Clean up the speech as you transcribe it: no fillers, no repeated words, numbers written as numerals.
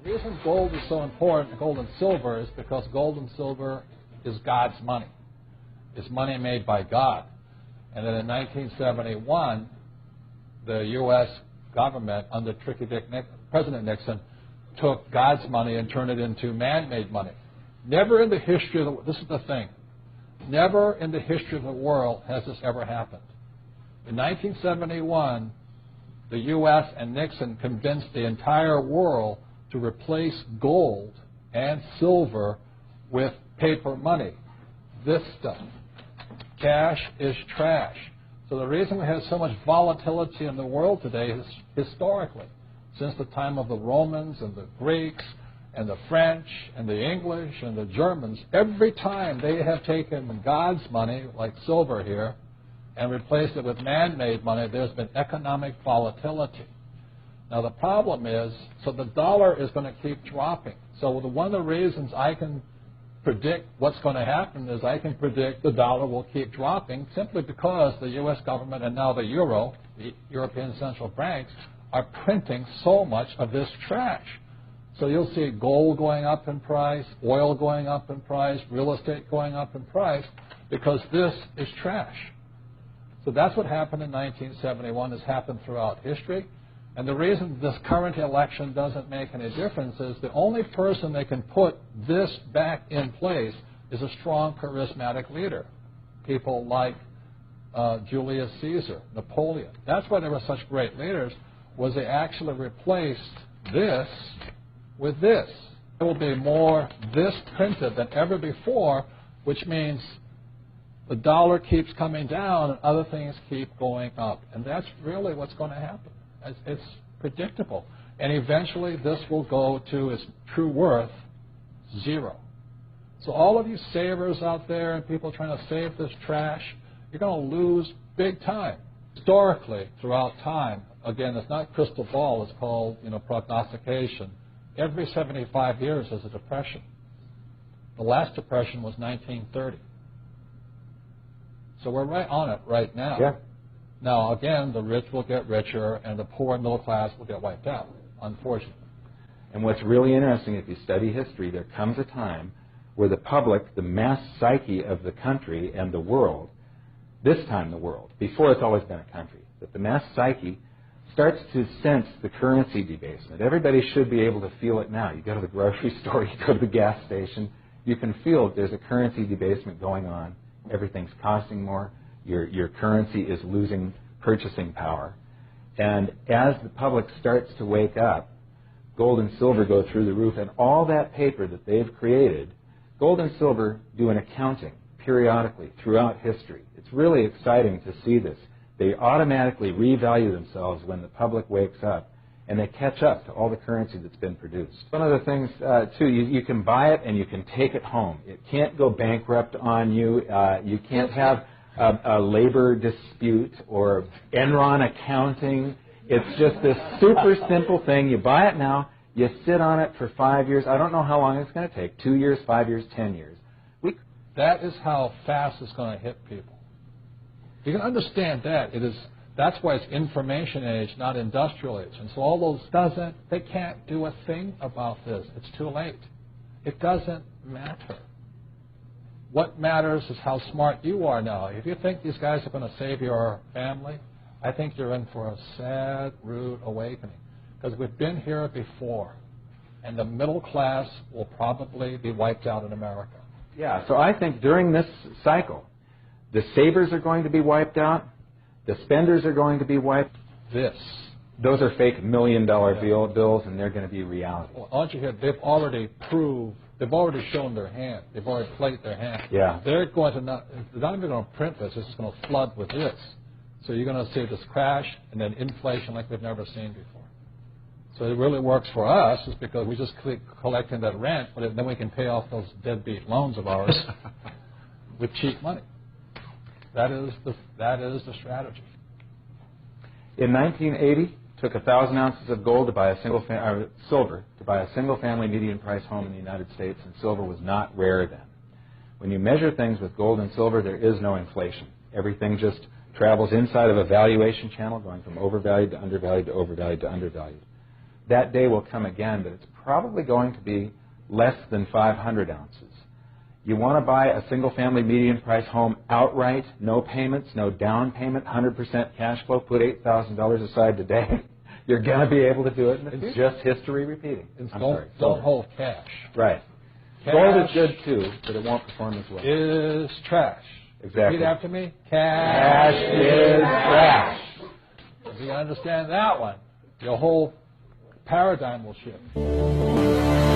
The reason gold is so important, gold and silver, is because gold and silver is God's money. It's money made by God. And then in 1971, the U.S. government, under President Nixon, took God's money and turned it into man-made money. Never in the history of this is the thing, never in the history of the world has this ever happened. In 1971, the U.S. and Nixon convinced the entire world to replace gold and silver with paper money. This stuff. Cash is trash. So the reason we have so much volatility in the world today is historically, since the time of the Romans and the Greeks and the French and the English and the Germans, every time they have taken God's money, like silver here, and replaced it with man-made money, there's been economic volatility. Now the problem is, so the dollar is going to keep dropping. So one of the reasons I can predict what's going to happen is I can predict the dollar will keep dropping simply because the U.S. government and now the euro, the European central banks, are printing so much of this trash. So you'll see gold going up in price, oil going up in price, real estate going up in price, because this is trash. So that's what happened in 1971, has happened throughout history. And the reason this current election doesn't make any difference is the only person that can put this back in place is a strong, charismatic leader. People like Julius Caesar, Napoleon. That's why they were such great leaders, was they actually replaced this with this. There will be more this printed than ever before, which means the dollar keeps coming down and other things keep going up. And that's really what's going to happen. It's predictable. And eventually this will go to its true worth, zero. So all of you savers out there and people trying to save this trash, you're going to lose big time. Historically, throughout time, again, it's not crystal ball, it's called prognostication. Every 75 years there's a depression. The last depression was 1930. So we're right on it right now. Yeah. Now, again, the rich will get richer and the poor and middle class will get wiped out, unfortunately. And what's really interesting, if you study history, there comes a time where the public, the mass psyche of the country and the world, this time the world, before it's always been a country, but the mass psyche starts to sense the currency debasement. Everybody should be able to feel it now. You go to the grocery store, you go to the gas station, you can feel there's a currency debasement going on. Everything's costing more. Your currency is losing purchasing power. And as the public starts to wake up, gold and silver go through the roof, and all that paper that they've created, gold and silver do an accounting periodically throughout history. It's really exciting to see this. They automatically revalue themselves when the public wakes up, and they catch up to all the currency that's been produced. One of the things, too, you can buy it and you can take it home. It can't go bankrupt on you. You can't have a labor dispute or Enron accounting. It's just this super simple thing. You buy it now, you sit on it for 5 years. I don't know how long it's going to take, 2 years, 5 years, 10 years. That is how fast it's going to hit people. You can understand that. That's why it's information age, not industrial age. And so all those they can't do a thing about this. It's too late. It doesn't matter. What matters is how smart you are now. If you think these guys are going to save your family, I think you're in for a sad, rude awakening. Because we've been here before, and the middle class will probably be wiped out in America. Yeah, so I think during this cycle, the savers are going to be wiped out, the spenders are going to be wiped. Those are fake $1 million bills, and they're going to be reality. Well, aren't you here? They've already shown their hand. They've already played their hand. Yeah. They're not even going to print this. It's just going to flood with this. So you're going to see this crash and then inflation like we've never seen before. So it really works for us is because we just keep collecting that rent, but then we can pay off those deadbeat loans of ours with cheap money. That is the strategy. In 1980, it took 1,000 ounces of gold to buy silver to buy a single-family median-price home in the United States, and silver was not rare then. When you measure things with gold and silver, there is no inflation. Everything just travels inside of a valuation channel, going from overvalued to undervalued to overvalued to undervalued. that day will come again, but it's probably going to be less than 500 ounces. You want to buy a single-family median price home outright, no payments, no down payment, 100% cash flow, put $8,000 aside today. You're going to be able to do it in the future. It's just history repeating. Don't hold cash. Right. Cash Gold is good too, but it won't perform as well. Is trash. Exactly. Repeat after me. Cash is trash. If you understand that one, your whole paradigm will shift.